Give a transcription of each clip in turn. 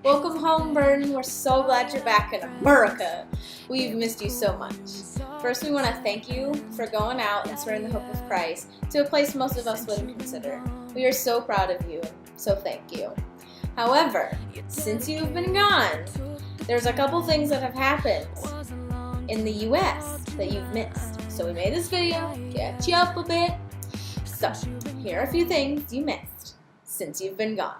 Welcome home, Burden. We're so glad you're back in America. We've missed you so much. First, we want to thank you for going out and spreading the hope of Christ to a place most of us wouldn't consider. We are so proud of you, so thank you. However, since you've been gone, there's a couple things that have happened in the U.S. that you've missed. So we made this video, catch you up a bit. So, here are a few things you missed since you've been gone.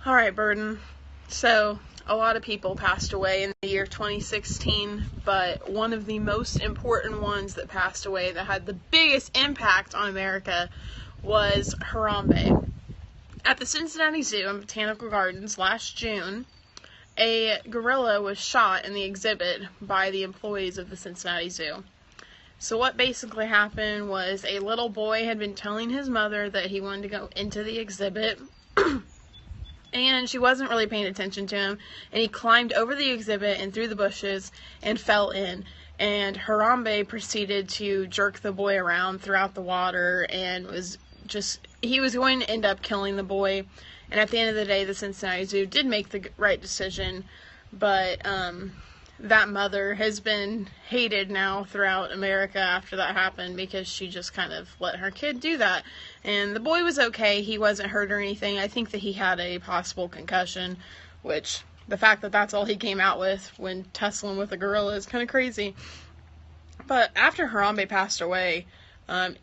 Alright, Burden. So, a lot of people passed away in the year 2016, but one of the most important ones that passed away that had the biggest impact on America was Harambe. At the Cincinnati Zoo and Botanical Gardens last June, a gorilla was shot in the exhibit by the employees of the Cincinnati Zoo. So what basically happened was a little boy had been telling his mother that he wanted to go into the exhibit, and she wasn't really paying attention to him, and he climbed over the exhibit and through the bushes and fell in. And Harambe proceeded to jerk the boy around throughout the water and he was going to end up killing the boy. And at the end of the day, the Cincinnati Zoo did make the right decision, but that mother has been hated now throughout America after that happened because she just kind of let her kid do that. And the boy was okay. He wasn't hurt or anything. I think that he had a possible concussion, which the fact that that's all he came out with when tussling with a gorilla is kind of crazy. But after Harambe passed away,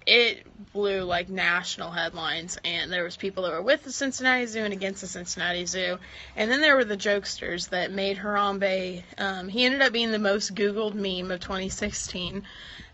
it blew like national headlines, and there was people that were with the Cincinnati Zoo and against the Cincinnati Zoo, and then there were the jokesters that made Harambe, he ended up being the most Googled meme of 2016.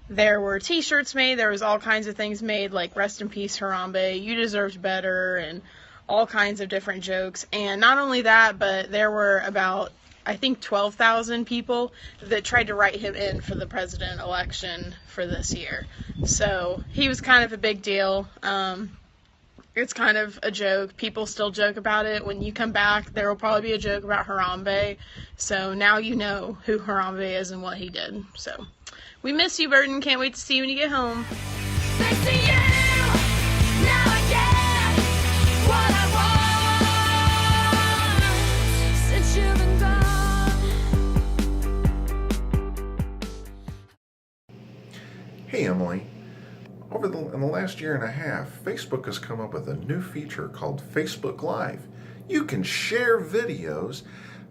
There were t-shirts made, there was all kinds of things made, like rest in peace Harambe, you deserved better, and all kinds of different jokes. And not only that, but there were about, I think, 12,000 people that tried to write him in for the president election for this year. So he was kind of a big deal. It's kind of a joke. People still joke about it. When you come back, there will probably be a joke about Harambe. So now you know who Harambe is and what he did. So we miss you, Burden. Can't wait to see you when you get home. Thanks to you, now I get what I want. Since you've been gone. Hey Emily, in the last year and a half, Facebook has come up with a new feature called Facebook Live. You can share videos,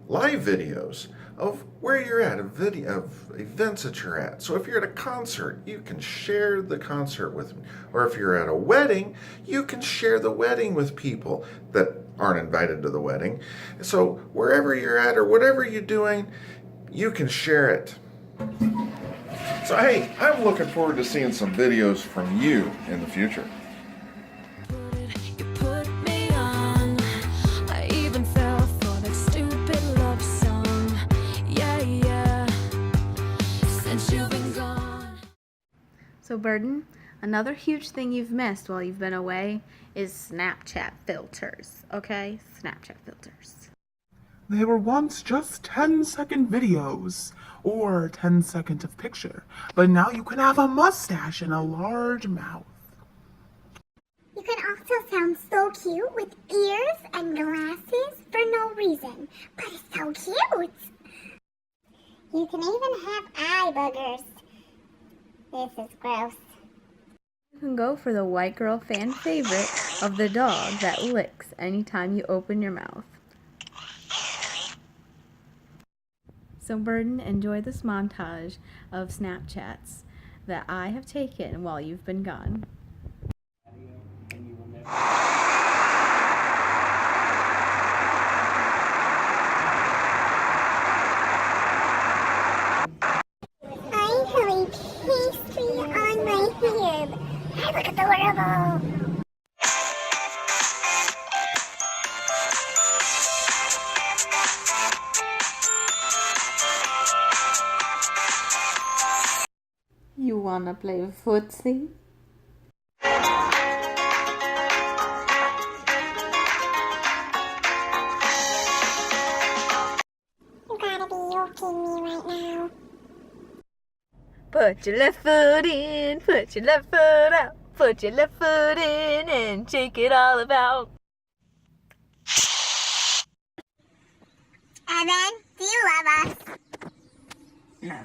live videos, of where you're at, of events that you're at. So if you're at a concert, you can share the concert with me. Or if you're at a wedding, you can share the wedding with people that aren't invited to the wedding. So wherever you're at or whatever you're doing, you can share it. So hey, I'm looking forward to seeing some videos from you in the future. You put me on. I even fell for that stupid love song. Yeah. Since you've been gone. So, Burden, another huge thing you've missed while you've been away is Snapchat filters, okay? Snapchat filters. They were once just 10-second videos, or 10 seconds of picture, but now you can have a mustache and a large mouth. You can also sound so cute with ears and glasses for no reason, but it's so cute. You can even have eye boogers. This is gross. You can go for the white girl fan favorite of the dog that licks anytime you open your mouth. So, Burden, enjoy this montage of Snapchats that I have taken while you've been gone. I have a pastry on my head. Hey, look adorable. You wanna play footsie? You gotta be joking me right now. Put your left foot in, put your left foot out. Put your left foot in and shake it all about. Evan, do you love us? No.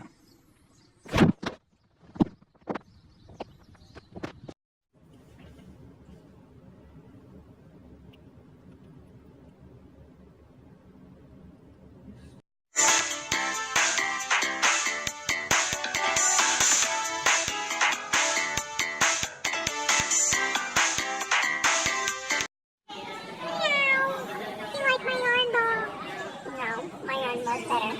You like my yarn ball? No, my yarn ball's better.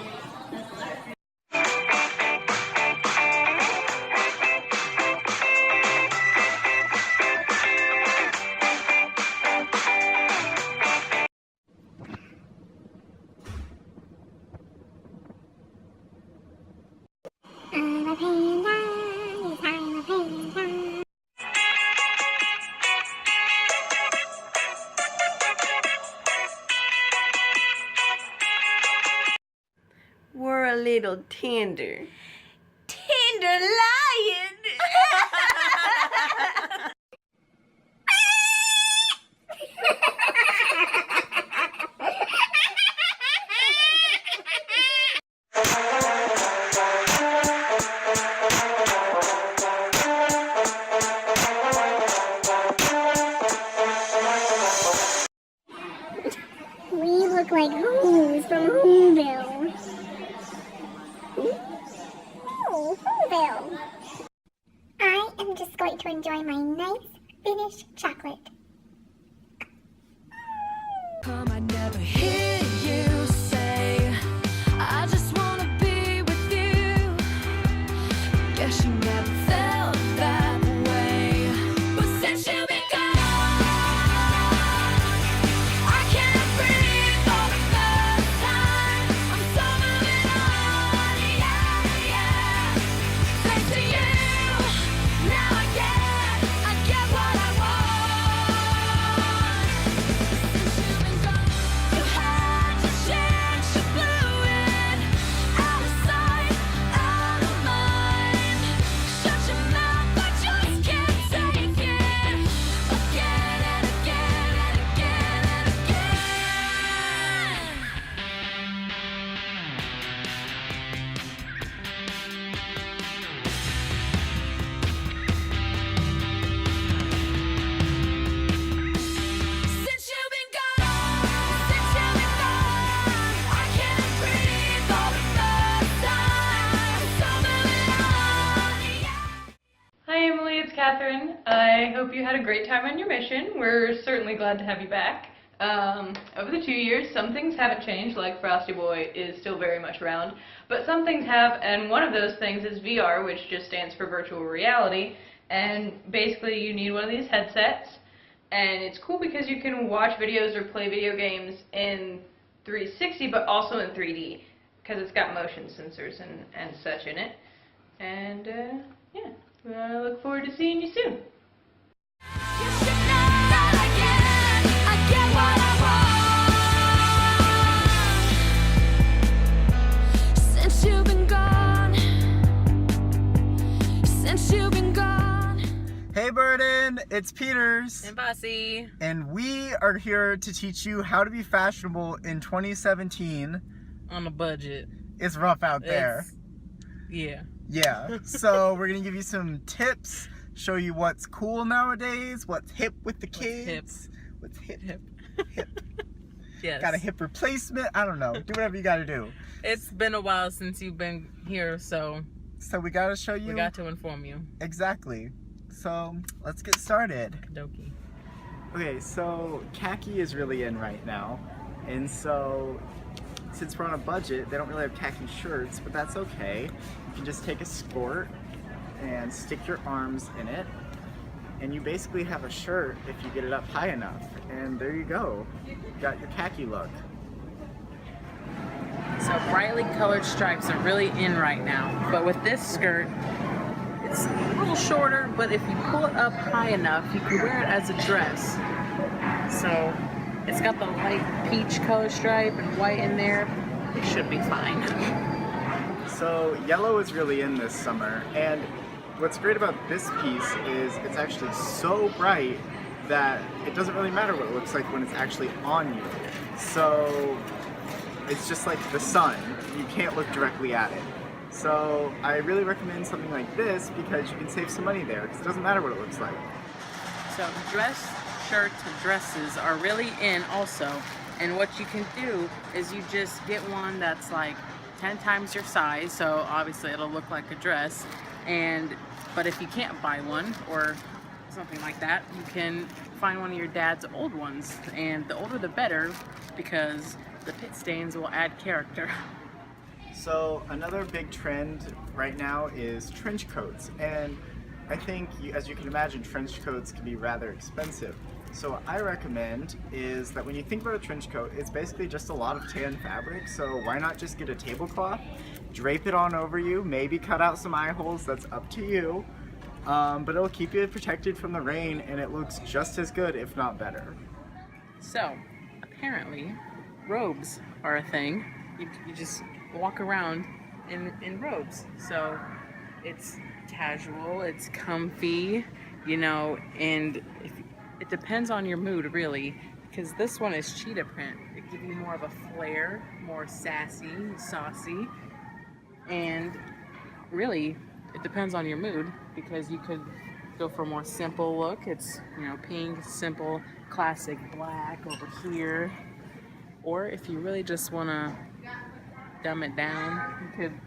I'm a panda, yes, I'm a panda. We're a little tender. Tender lion! We look like Who's from Whoville. Oh, Whoville. I am just going to enjoy my nice finished chocolate. I never hear you say, I just wanna be with you. Guess you never felt that way. But since you've been gone, I can't breathe for the first time. I'm so moving on, yeah, yeah. Thanks to you, now I get what I want. Since you've been gone, you had to change the fluid. Out of sight, out of mind. Shut your mouth, I just can't take it. Again and again and again and again. Since you've been gone, I can't breathe for the first time. So moving on, yeah. Hi Emily, it's Catherine. I hope you had a great time on your mission. We're certainly glad to have you back. Over the 2 years, some things haven't changed, like Frosty Boy is still very much around, but some things have, and one of those things is VR, which just stands for virtual reality, and basically you need one of these headsets, and it's cool because you can watch videos or play video games in 360, but also in 3D, because it's got motion sensors and such in it, and yeah, I look forward to seeing you soon. You should know that I get what I want. Since you've been gone, since you've been gone. Hey Burden, it's Peters, And Bossy. and we are here to teach you how to be fashionable in 2017. On a budget. It's rough out there. Yeah. Yeah, so we're gonna give you some tips, show you what's cool nowadays, what's hip with the kids, what's hip. Yes. Got a hip replacement, I don't know, do whatever you gotta do. It's been a while since you've been here, so So we gotta show you. we got to inform you. Exactly. So let's get started. Dokie. Okay, so khaki is really in right now, and so since we're on a budget, they don't really have khaki shirts, but that's okay. You can just take a skirt and stick your arms in it, and you basically have a shirt if you get it up high enough, and there you go. You got your khaki look. So brightly colored stripes are really in right now, but with this skirt, it's a little shorter, but if you pull it up high enough, you can wear it as a dress. So it's got the light peach color stripe and white in there. It should be fine. So yellow is really in this summer, and what's great about this piece is it's actually so bright that it doesn't really matter what it looks like when it's actually on you. So it's just like the sun. You can't look directly at it. So I really recommend something like this because you can save some money there because it doesn't matter what it looks like. So dress shirts and dresses are really in also. And what you can do is you just get one that's like 10 times your size, so obviously it'll look like a dress. But if you can't buy one or something like that, you can find one of your dad's old ones. And the older the better, because the pit stains will add character. So another big trend right now is trench coats, and I think, as you can imagine, trench coats can be rather expensive. So what I recommend is that when you think about a trench coat, it's basically just a lot of tan fabric, so why not just get a tablecloth, drape it on over you, maybe cut out some eye holes, that's up to you, but it'll keep you protected from the rain, and it looks just as good, if not better. So, apparently, robes are a thing. You just walk around in robes. So, it's casual, it's comfy, you know, and it depends on your mood, really, because this one is cheetah print. It gives you more of a flair, more sassy, saucy, and really, it depends on your mood, because you could go for a more simple look. It's, you know, pink, simple, classic black over here. Or if you really just want to dumb it down, you could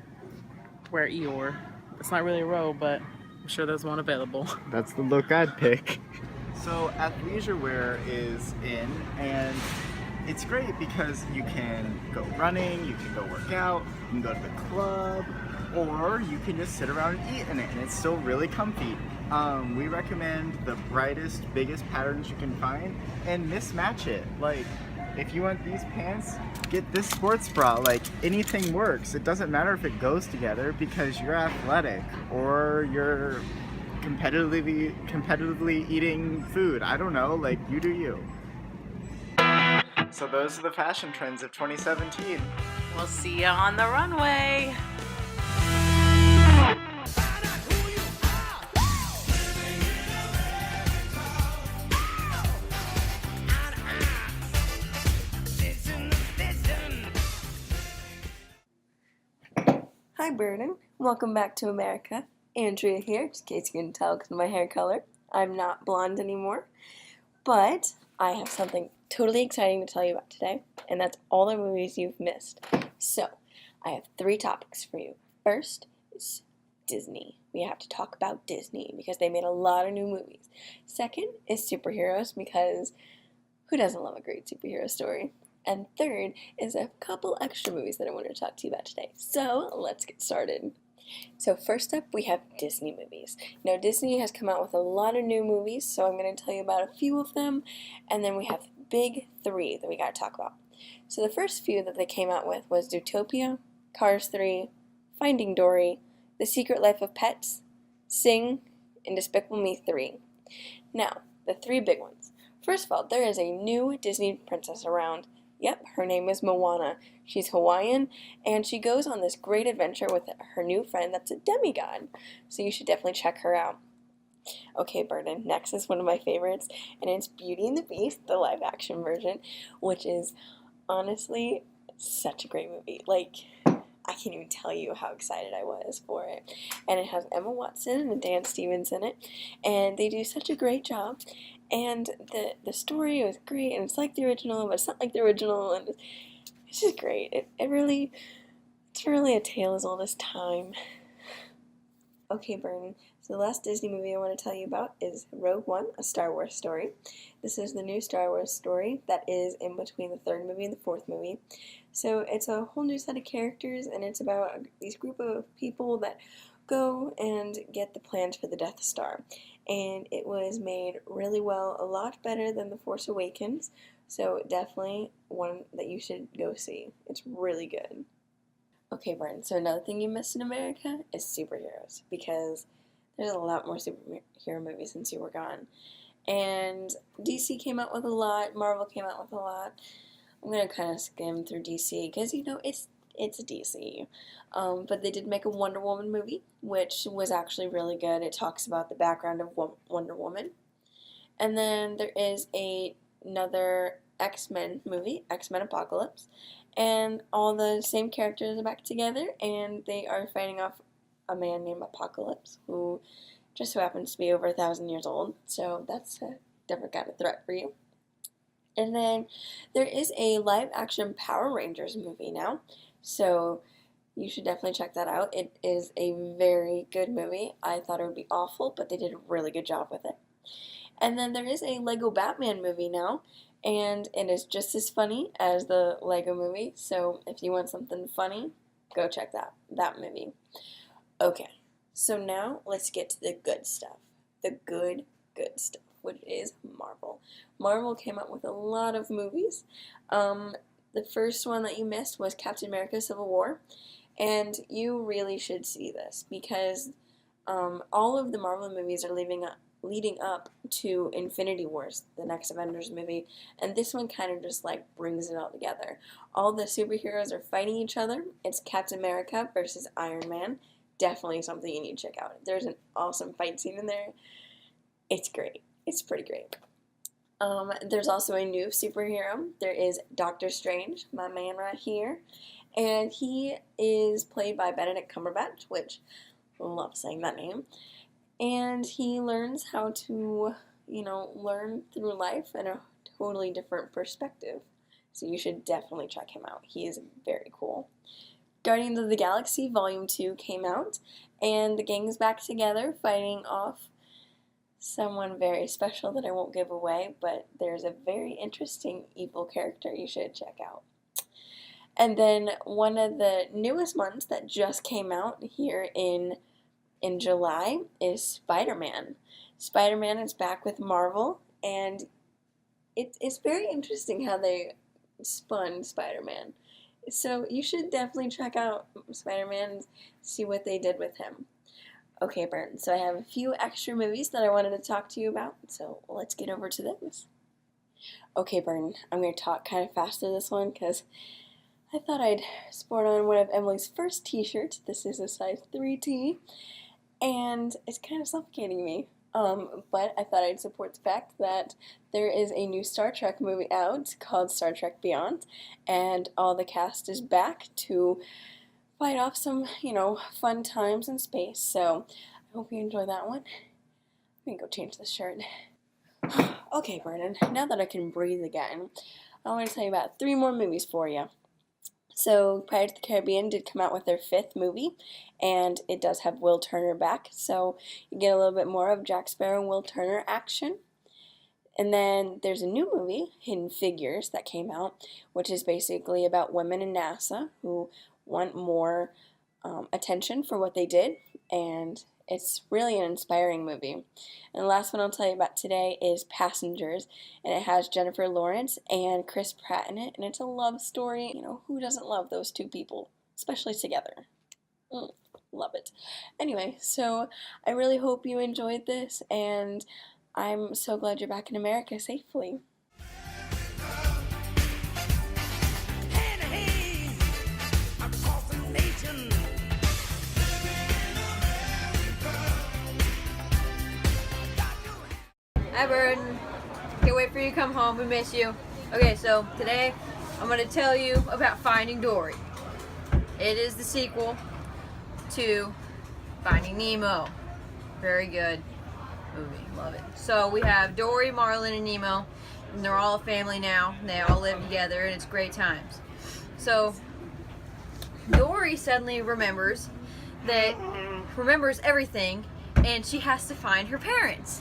wear Eeyore. It's not really a robe, but I'm sure there's one available. That's the look I'd pick. So athleisure wear is in, and it's great because you can go running, you can go work out, you can go to the club, or you can just sit around and eat in it, and it's still really comfy. We recommend the brightest, biggest patterns you can find and mismatch it. Like, if you want these pants, get this sports bra. Like, anything works. It doesn't matter if it goes together because you're athletic or you're competitively eating food. I don't know, like, you do you. So those are the fashion trends of 2017. We'll see you on the runway. Hi, Burden. Welcome back to America. Andrea here, just in case you can tell because of my hair color. I'm not blonde anymore, but I have something totally exciting to tell you about today, and that's all the movies you've missed. So, I have 3 topics for you. First is Disney. We have to talk about Disney because they made a lot of new movies. Second is superheroes because who doesn't love a great superhero story? And third is a couple extra movies that I wanted to talk to you about today. So, let's get started. So first up, we have Disney movies. Now, Disney has come out with a lot of new movies, so I'm going to tell you about a few of them, and then we have the big 3 that we got to talk about. So the first few that they came out with was Zootopia, Cars 3, Finding Dory, The Secret Life of Pets, Sing, and Despicable Me 3. Now, the 3 big ones. First of all, there is a new Disney princess around. Yep, her name is Moana. She's Hawaiian, and she goes on this great adventure with her new friend that's a demigod. So you should definitely check her out. Okay, Burden, next is one of my favorites, and it's Beauty and the Beast, the live-action version, which is honestly such a great movie. Like, I can't even tell you how excited I was for it. And it has Emma Watson and Dan Stevens in it, and they do such a great job. And the story was great, and it's like the original, but it's not like the original, and it's just great. It's really a tale as old as time. Okay, Burden. So the last Disney movie I want to tell you about is Rogue One, a Star Wars story. This is the new Star Wars story that is in between the 3rd movie and the 4th movie. So it's a whole new set of characters, and it's about these group of people that go and get the plans for the Death Star. And it was made really well, a lot better than The Force Awakens, so definitely one that you should go see. It's really good. Okay, Brian, so another thing you missed in America is superheroes, because there's a lot more superhero movies since you were gone. And DC came out with a lot, Marvel came out with a lot. I'm going to kind of skim through DC, because, you know, it's it's DC. But they did make a Wonder Woman movie, which was actually really good. It talks about the background of Wonder Woman. And then there is another X-Men movie, X-Men Apocalypse. And all the same characters are back together, and they are fighting off a man named Apocalypse, who just so happens to be over 1,000 years old. So that's a different kind of threat for you. And then there is a live-action Power Rangers movie now. So you should definitely check that out. It is a very good movie. I thought it would be awful, but they did a really good job with it. And then there is a Lego Batman movie now, and it is just as funny as the Lego movie. So if you want something funny, go check that movie. Okay, so now let's get to the good stuff. The good stuff, which is Marvel. Marvel came out with a lot of movies. The first one that you missed was Captain America Civil War. And you really should see this because all of the Marvel movies are leading up to Infinity Wars, the next Avengers movie, and this one kind of just like brings it all together. All the superheroes are fighting each other. It's Captain America versus Iron Man. Definitely something you need to check out. There's an awesome fight scene in there. It's great. It's pretty great. There's also a new superhero. There is Doctor Strange, my man right here. And he is played by Benedict Cumberbatch, which I love saying that name. And he learns how to, learn through life in a totally different perspective. So you should definitely check him out. He is very cool. Guardians of the Galaxy Volume 2 came out, and the gang is back together fighting off someone very special that I won't give away, but there's a very interesting evil character you should check out. And then one of the newest ones that just came out here in July is Spider-Man. Spider-Man is back with Marvel, and it's very interesting how they spun Spider-Man. So you should definitely check out Spider-Man and see what they did with him. Okay, Burton, so I have a few extra movies that I wanted to talk to you about, so let's get over to those. Okay, Burton, I'm going to talk kind of faster this one because I thought I'd sport on one of Emily's first t-shirts. This is a size 3T, and it's kind of suffocating me. But I thought I'd support the fact that there is a new Star Trek movie out called Star Trek Beyond, and all the cast is back to fight off some, fun times in space. So I hope you enjoy that one. I'm gonna go change this shirt. Okay, Vernon, now that I can breathe again, I want to tell you about 3 more movies for you. So Pirates of the Caribbean did come out with their 5th movie, and it does have Will Turner back, so you get a little bit more of Jack Sparrow and Will Turner action. And then there's a new movie, Hidden Figures, that came out, which is basically about women in NASA who want more attention for what they did, and it's really an inspiring movie. And the last one I'll tell you about today is Passengers, and it has Jennifer Lawrence and Chris Pratt in it, and it's a love story. Who doesn't love those 2 people, especially together? Love it. Anyway, so I really hope you enjoyed this, and I'm so glad you're back in America safely. Hi, Burden. Can't wait for you to come home. We miss you. Okay, so today I'm going to tell you about Finding Dory. It is the sequel to Finding Nemo. Very good movie. Love it. So we have Dory, Marlin, and Nemo, and they're all a family now. They all live together, and it's great times. So Dory suddenly remembers everything, and she has to find her parents.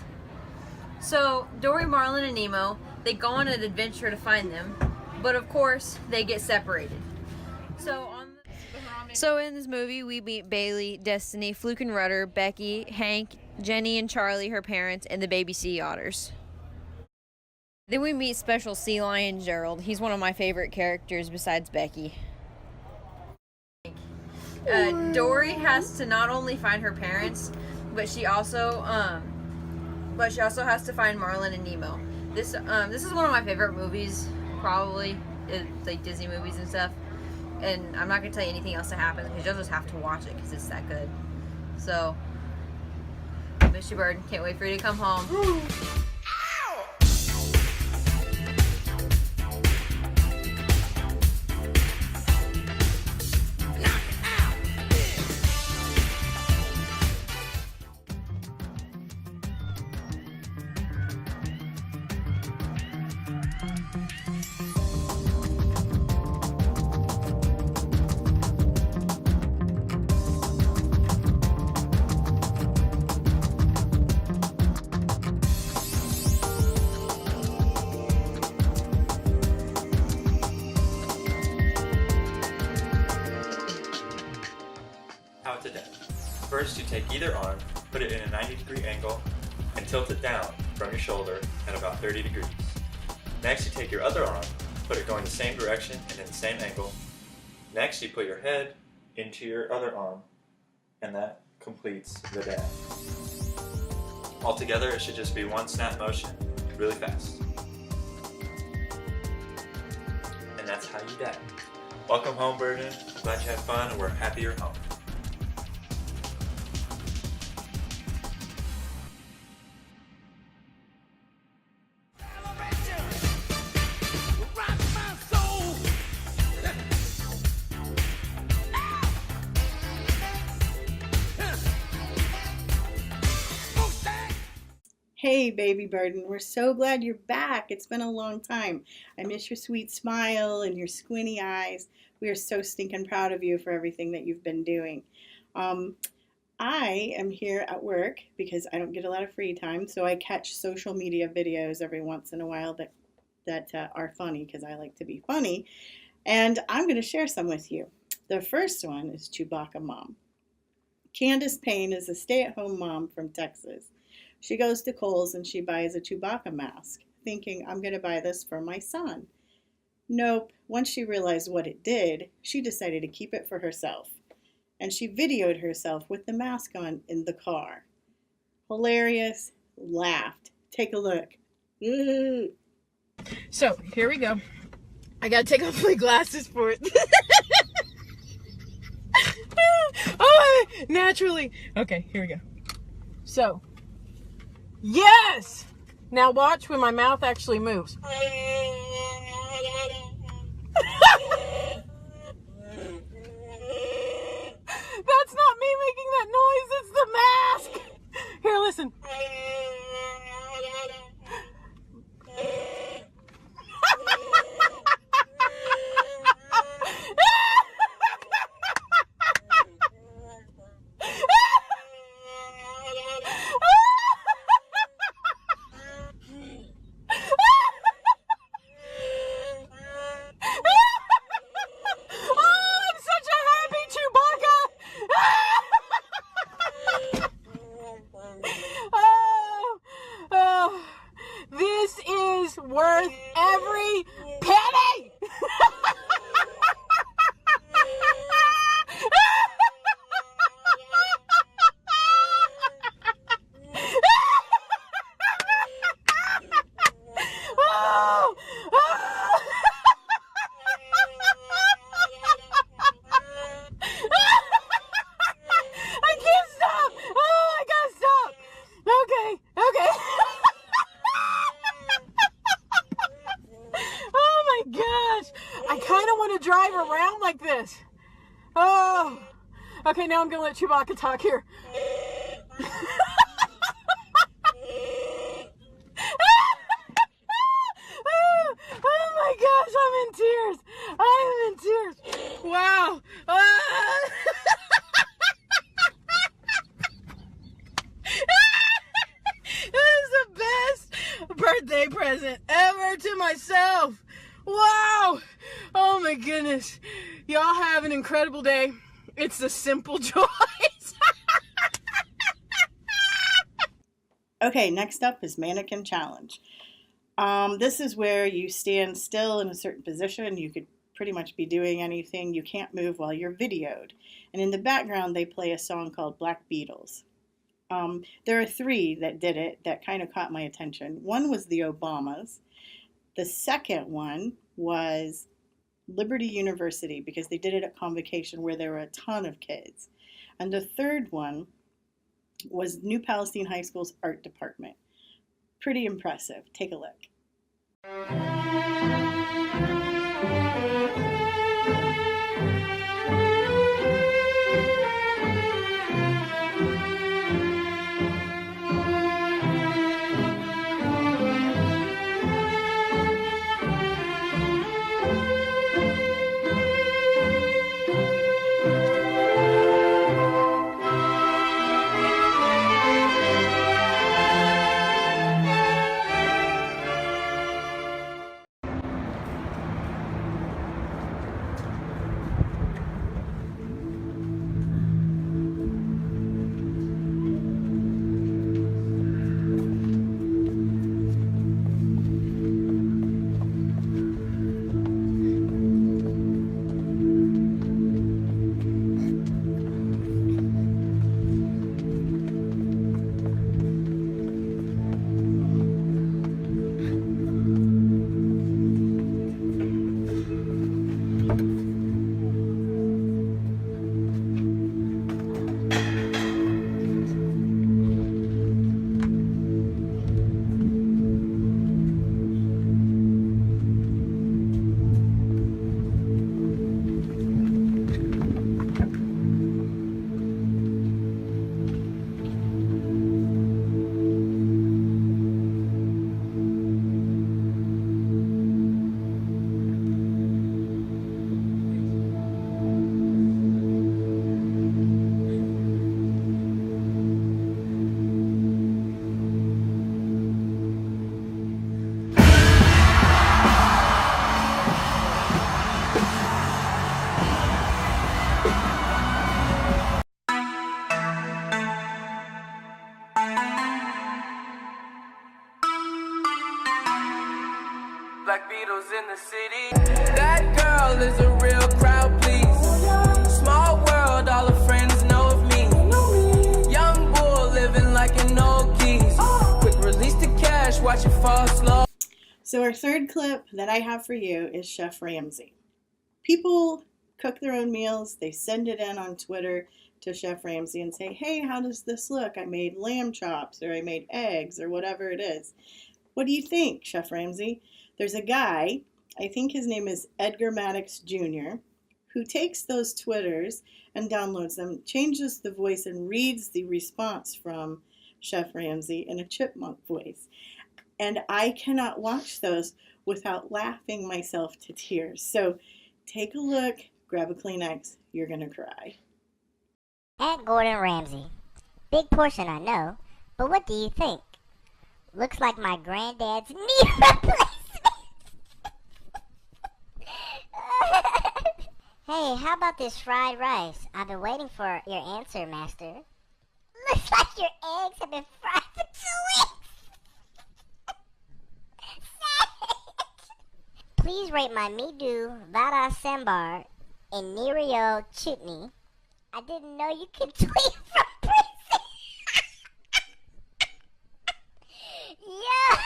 So Dory, Marlin, and Nemo, they go on an adventure to find them, but of course they get separated. So in this movie, we meet Bailey, Destiny, Fluke and Rudder, Becky, Hank, Jenny and Charlie, her parents, and the baby sea otters. Then we meet Special Sea Lion Gerald. He's one of my favorite characters besides Becky. Dory has to not only find her parents, but she also has to find Marlin and Nemo. This is one of my favorite movies, probably, like Disney movies and stuff. And I'm not gonna tell you anything else that happens because you'll just have to watch it because it's that good. So, miss you, Bird. Can't wait for you to come home. How to dab. First, you take either arm, put it in a 90-degree angle, and tilt it down from your shoulder at about 30 degrees. Next, you take your other arm, put it going the same direction and in the same angle. Next, you put your head into your other arm, and that completes the dab. Altogether, it should just be one snap motion, really fast. And that's how you dab. Welcome home, Burden. Glad you had fun, and we're happy you're home. Hey, baby Burden, we're so glad you're back. It's been a long time. I miss your sweet smile and your squinty eyes. We are so stinking proud of you for everything that you've been doing. I am here at work because I don't get a lot of free time, so I catch social media videos every once in a while that are funny because I like to be funny, and I'm going to share some with you. The first one is Chewbacca Mom. Candace Payne is a stay-at-home mom from Texas. She goes to Kohl's and she buys a Chewbacca mask, thinking, I'm going to buy this for my son. Nope. Once she realized what it did, she decided to keep it for herself. And she videoed herself with the mask on in the car. Hilarious. Laughed. Take a look. So, here we go. I gotta take off my glasses for it. Oh, naturally. Okay, here we go. So, yes! Now watch when my mouth actually moves. That's not me making that noise, it's the mask! Here, listen. Worth every penny! I can't stop! Oh, I gotta stop! Okay. Oh my gosh! I kind of want to drive around like this. Oh. Okay, now I'm gonna let Chewbacca talk here. Oh my gosh, I'm in tears. Wow. This is the best birthday present ever to myself. Wow. Oh my goodness. Y'all have an incredible day. It's the simple joys. Okay, next up is Mannequin Challenge. This is where you stand still in a certain position. You could pretty much be doing anything. You can't move while you're videoed. And in the background, they play a song called Black Beatles. There are 3 that did it that kind of caught my attention. One was the Obamas. The second one was Liberty University, because they did it at Convocation where there were a ton of kids. And the third one was New Palestine High School's art department. Pretty impressive. Take a look. Black Beatles in the city. That girl is a real crowd, please. Small world, all her friends know of me. Young bull living like an old geese. Quick release the cash, watch it fall slow. So our third clip that I have for you is Chef Ramsay. People cook their own meals. They send it in on Twitter to Chef Ramsay and say, hey, how does this look? I made lamb chops, or I made eggs, or whatever it is. What do you think, Chef Ramsay? There's a guy, I think his name is Edgar Maddox Jr., who takes those Twitters and downloads them, changes the voice, and reads the response from Chef Ramsay in a chipmunk voice. And I cannot watch those without laughing myself to tears. So take a look, grab a Kleenex, you're going to cry. At Gordon Ramsay. Big portion, I know, but what do you think? Looks like my granddad's knee replacement. Hey, how about this fried rice? I've been waiting for your answer, Master. Looks like your eggs have been fried for 2 weeks. Please rate my Medu Vada Sambar in Nirio Chutney. I didn't know you could tweet from prison. Yeah.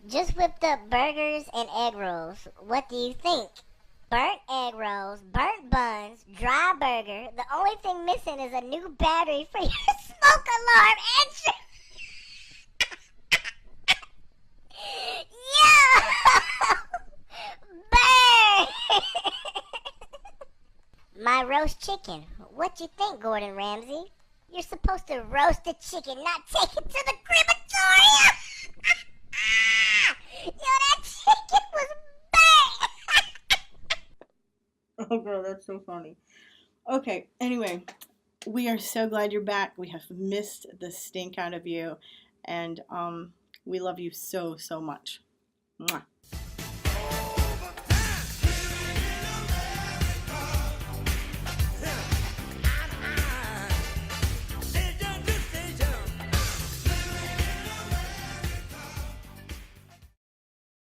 Just whipped up burgers and egg rolls. What do you think? Burnt egg rolls, burnt buns, dry burger. The only thing missing is a new battery for your smoke alarm entry. Yeah! Burn! My roast chicken. What you think, Gordon Ramsay? You're supposed to roast the chicken, not take it to the crematorium. Yo, that chicken was burnt. Oh, girl, that's so funny. Okay, anyway, we are so glad you're back. We have missed the stink out of you, and we love you so, so much. Mwah.